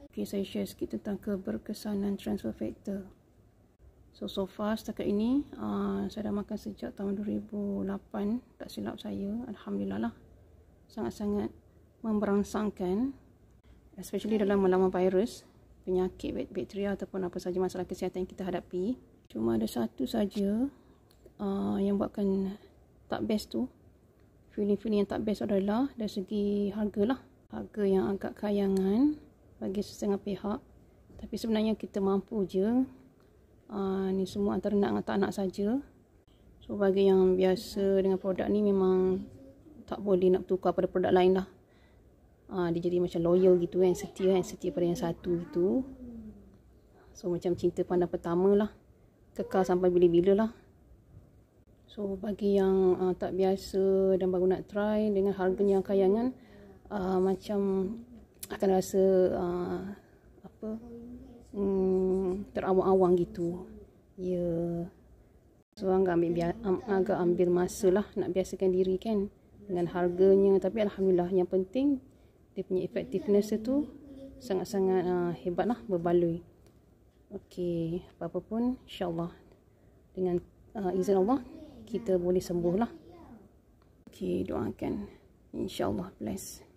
Okay, saya share sikit tentang keberkesanan transfer factor. So far setakat ini saya dah makan sejak tahun 2008, tak silap saya. Alhamdulillah lah, sangat-sangat memberangsangkan, especially dalam melawan virus, penyakit, bakteria ataupun apa saja masalah kesihatan yang kita hadapi. Cuma ada satu saja yang buatkan tak best tu, feeling yang tak best adalah dari segi harga lah. Harga yang agak kayangan bagi setengah pihak, tapi sebenarnya kita mampu je. Ni semua antara nak dengan tak nak saja. So bagi yang biasa dengan produk ni, memang tak boleh nak tukar pada produk lain lah. Dia jadi macam loyal gitu kan, setia pada yang satu itu. So macam cinta pandang pertama lah, kekal sampai bila-bila lah. So bagi yang tak biasa dan baru nak try dengan harganya yang kayangan, macam akan rasa terawang-awang gitu. Ya. So agak ambil masa lah nak biasakan diri kan dengan harganya. Tapi alhamdulillah, yang penting dia punya effectiveness tu sangat-sangat hebat lah, berbaloi. Okey, apa-apa pun insyaAllah dengan izin Allah kita boleh sembuh lah. Okey, doakan insyaAllah bless.